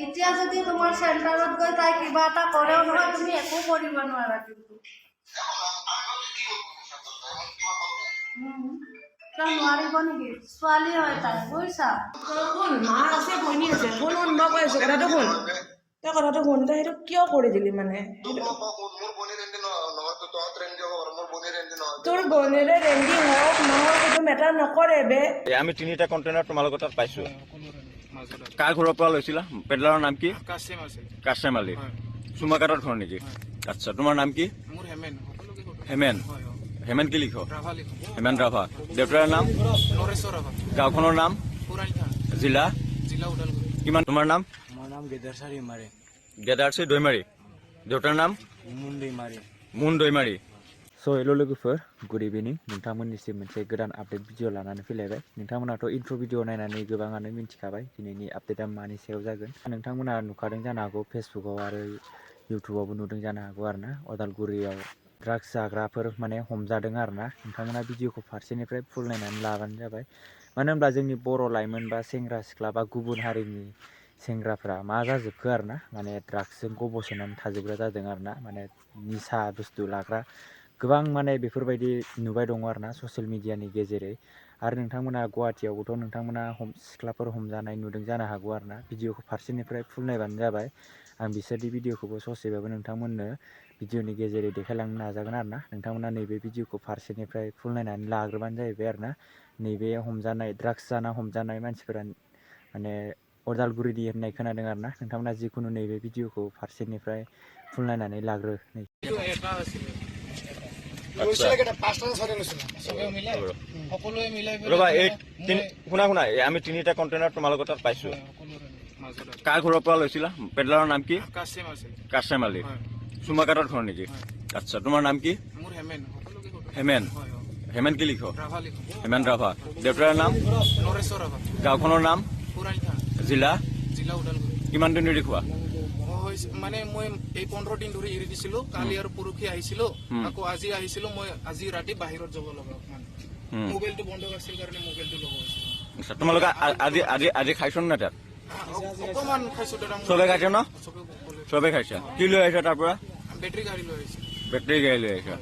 এতিয়া যদি তোমাৰ চেণ্টাৰত গৈ তাই কিবা এটা কৰেও নহয় তুমি একো কৰিব নোৱাৰা কিন্তু নোৱাৰিব নেকি ছোৱালী হয় তাই বুজিছা মা আছে বনি আছে ফোন অন বা কৈ আছো কথাটো শুন তই কথাটো শুন তই সেইটো কিয় কৰি দিলি মানে তোৰ বনেৰে ৰেণ্ডি হওক নহওক সেইটো মেটাৰ নকৰে বে আমি তিনিটা কণ্টেইনাৰ তোমালোকৰ তাত পাইছো কাৰ ঘৰৰ পৰা লৈছিলা পেডলাৰৰ নাম কি কাশেম আলী চুমাকাটাৰ ঘৰ নেকি আচ্ছা তোমাৰ নাম কি হেমেন হেমেন কি লিখ হেমেন ৰাভা দেউতাৰ নাম গাঁওখনৰ নাম জিলা কিমান তোমাৰ নাম गेदारसि दयमारि देउतार नाम मुन दयमारि स' हेल' लोगोफोर गुड इभिनिं नोंथांमोननिसिम मोनसे गोदान आपडेट भिडिअ लानानै फैलायबाय नोंथांमोनाथ' इन्ट्र' भिडिअ नायनानै गोबाङानो मिन्थिखाबाय दिनैनि आपडेटआ मानि सायाव जागोन नोंथांमोना नुखादों जानो हागौ फेसबुकआव आरो इउटुबावबो नुदों जानो हागौ आरोना अदालगुरियाव ड्राग्स जाग्राफोर माने हमजादों आरोना नोंथांमोना भिडिअखौ फारसेनिफ्राय फुल नायनानै लाबानो जाबाय मानो होनब्ला जोंनि बर' लाइमोन बा सेंग्रा सिख्ला बा गुबुन हारिनि सेंग्राफ्रा मा जाजोबखो आरोना माने ड्राग्सजों गब'सोनानै थाजोबग्रा जादों आरोना माने निसा बुस्थु लाग्रा गोबां माने बेफोरबायदि नुबाय दङ आरोना ससियेल मिडियानि गेजेरै आरो नोंथांमोना गुवाहाटियावबोथ' नोंथांमोना सिख्लाफोर हमजानाय नुदों जानो हागौ आरोना भिडिअखौ फारसेनिफ्राय फुल नायबानो जाबाय आं बिसोरनि भिडिअखौबो ससेबाबो नोंथांमोननो भिडिअनि गेजेरै देखायलांनो नाजागोन आरोना नोंथांमोना नैबे भिडिअखौ फारसेनिफ्राय फुल नायनानै लाग्रोबानो जाहैबाय आरोना नैबे हमजानाय ड्राग्स जाना हमजानाय मानसिफोरा माने अदालगुरिनि होननाय खोनादों आरोना नोंथांमोना जिखुनु नैबे भिडिअखौ फारसेनिफ्राय फुल नायनानै लाग्रो ৰবা এই শুনা শুনা আমি তিনিটা কণ্টেইনাৰ তোমালোকৰ তাত পাইছো কাৰ ঘৰৰ পৰা লৈছিলা পেডলাৰৰ নাম কি কাশেম আলী চুমাকাটাৰ ঘৰ নেকি আচ্ছা তোমাৰ নাম কি হেমেন হেমেন কি লিখ হেমেন ৰাভা দেউতাৰ নাম গাঁওখনৰ নাম জিলা কিমান দিন ধৰি খোৱা মানে মই এই 15 দিন ধৰি এৰি দিছিলো কালি আৰু পৰহি আহিছিলো আকৌ আজি আহিছিলো মই আজি ৰাতি বাহিৰত যাব লগা মানে মোবাইলটো বন্ধ আছিল কাৰণে মোবাইলটো লগাই আছিলো তোমালোকে আজি আজি আজি খাইছ না তাত অকমান খাইছো দাদা চবে খাইছে ন চবে খাইছে কি লৈ আহিছা তাৰ পৰা বেটাৰী গাড়ী লৈ আহিছো বেটাৰী গাড়ী লৈ আহিছা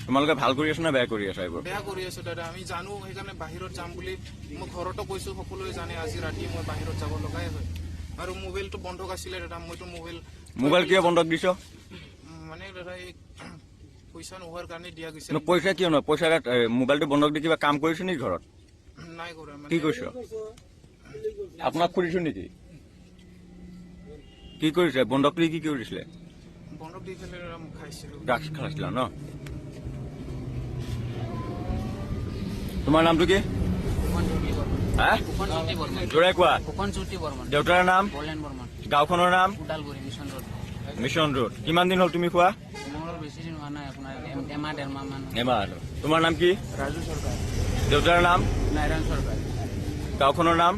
তোমালোকে ভাল কৰি আছা না বেয়া কৰি আছা এইবোৰ বেয়া কৰি আছো দাদা আমি জানো সেইকাৰণে বাহিৰত যাম বুলি মই ঘৰতো কৈছো সকলোৱে জানে আজি ৰাতি মই বাহিৰত যাব লগাই হয় আৰু মোবাইলটো বন্ধ আছিলে দাদা মইতো মোবাইল কিয় বন্ধ দিছ মানে দাদা এই পইচা নোহোৱাৰ কাৰণে দিয়া গৈছে পইচা কিয় নহয় পইচা মোবাইলটো বন্ধ দি কিবা কাম কৰিছো নেকি ঘৰত নাই কৰা কি কৈছ আপোনাক খুলিছো নেকি কি কৰিছে বন্ধক দি কি কৰিছিলে বন্ধক দি পেলাই খাইছিলো ড্ৰাগছ খাইছিলা ন তোমাৰ নামটো কি জোৰে কোৱা দেউতাৰ নাম গাঁওখনৰ নাম মিছন ৰোড কিমান দিন হ'ল তুমি খোৱা এমাহ তোমাৰ নাম কি দেউতাৰ নাম গাঁওখনৰ নাম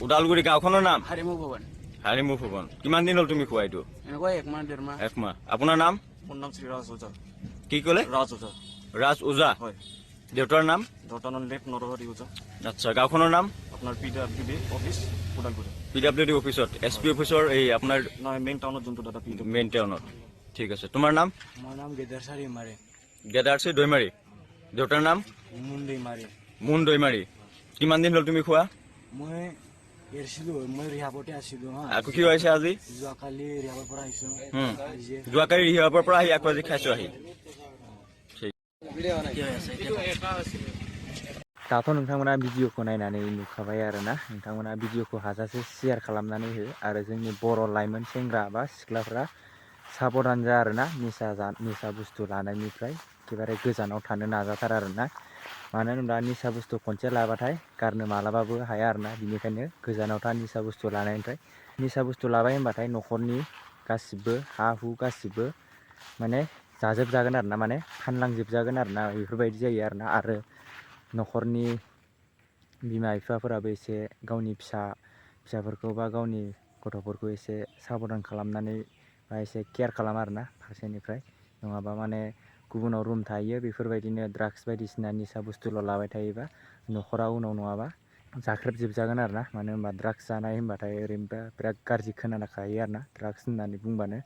ওদালগুৰি গাঁওখনৰ নাম হাৰিমু ভৱন কিমান দিন হ'ল তুমি খোৱা এইটো একমাহ আপোনাৰ নাম কি ক'লে ৰাজ ওজা দেউতাৰ নাম আচ্ছা গাঁওখনৰ নাম আপোনাৰ PWD অফিচত SP অফিচৰ এই আপোনাৰ মেইন টাউনত যোনটো দাদা মেইন টাউনত ঠিক আছে তোমাৰ নাম गेदारसि दयमारि দেউতাৰ নাম মুন দৈমাৰি কিমান দিন হ'ল তুমি খোৱা মই এৰিছিলো মই ৰিহাবতে আছিলো আকৌ কি হৈছে আজি যোৱাকালি ৰিহাবৰ পৰা আহিছো যোৱাকালি ৰিহাবৰ পৰা আহি আকৌ আজি খাইছো আহি दाथ' नोंथांमोना भिडिअखौ नायनानै नुखाबाय आरोना नोंथांमोना भिडिअखौ हाजासे शेयार खालामनानै हो आरो जोंनि बर' लाइमोन सेंग्रा बा सिख्लाफ्रा साबधान जा आरोना निसा बुस्थु लानायनिफ्राय एखेबारे गोजानाव थानो नाजाथार आरोना मानो होनोब्ला निसा बुस्थु खनसे लाबाथाय गारनो मालाबाबो हाया आरोना बिनिखायनो गोजानाव था निसा बुस्थु लानायनिफ्राय निसा बुस्थु लाबाय होनबाथाय न'खरनि गासिबो हा हु गासिबो माने जाजोबजागोन आरोना माने फानलांजोबजागोन आरोना बेफोरबायदि जायो आरोना आरो न'खरनि बिमा बिफाफोराबो एसे गावनि फिसाफोरखौ बा गावनि गथ'फोरखौ एसे साबधान खालामनानै बा एसे केयार खालाम आरोना फारसेनिफ्राय नङाबा माने गुबुनाव रुम थायो बेफोरबायदिनो ड्राग्स बायदिसिना निसा बुस्थुल' लाबाय थायोबा न'खरा उनाव नङाबा जाख्रेबजोबजागोन आरो ना मानो होनबा ड्राग्स जानाय होनबाथाय ओरैनोबा बिराद गाज्रि खोनाखायो आरो ना ड्राग्स होननानै बुंबानो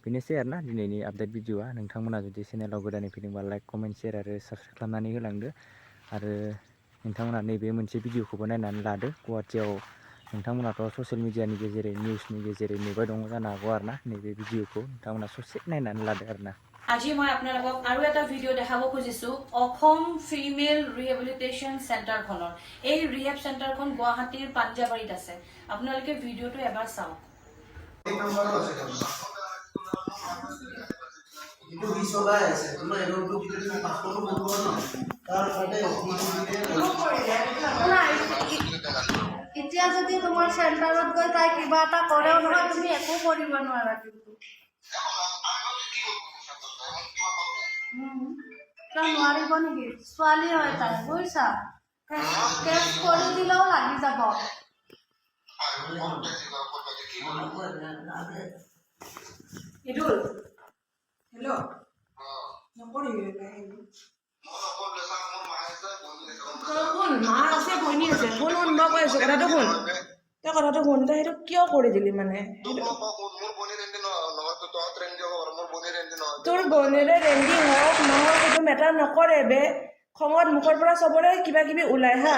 बेनोसै आरो ना दिनैनि आपडेट भिडिअआ नोंथांमोना जुदि चेनेलाव गोदानै फैदोंबा लाइक कमेन्ट शेयार आरो साबस्क्राइब खालामनानै होलांदो आरो नोंथांमोना नैबे मोनसे भिडिअखौबो नायनानै लादो गुवाहाटियाव नोंथांमोनाथ' ससियेल मिडियानि गेजेरै निउसनि गेजेरै नुबाय दङ जानो हागौ आरो ना नैबे भिडिअखौ नोंथांमोना ससे नायनानै लादो आरो ना আজি মই আপোনালোকক আৰু এটা ভিডিঅ' দেখাব খুজিছোঁ অসম ফিমেল ৰিহেবিলিটেশ্যন চেণ্টাৰখনৰ এই ৰিহেব চেণ্টাৰখন গুৱাহাটীৰ পাঞ্জাবাৰীত আছে আপোনালোকে ভিডিঅ'টো এবাৰ চাওক এতিয়া যদি তোমাৰ চেণ্টাৰত গৈ তাই কিবা এটা কৰেও নহয় তুমি একো কৰিব নোৱাৰা কিন্তু তই নোৱাৰিব নেকি ছোৱালী হয় তাই বুজিছা কেছ কৰি দিলেও লাগি যাব ইদুল হেল্ল' নকৰিবি শুন মা আছে বনি আছে ফোন বন্ধ কৰি আছো কথাটো শুন তই কথাটো শুন তই সেইটো কিয় কৰি দিলি মানে তোৰ বনেৰে ৰেণ্ডি হওক নহওক সেইটো মেটাৰ নকৰে বে খঙত মুখৰ পৰা চবৰে কিবা কিবি ওলাই হা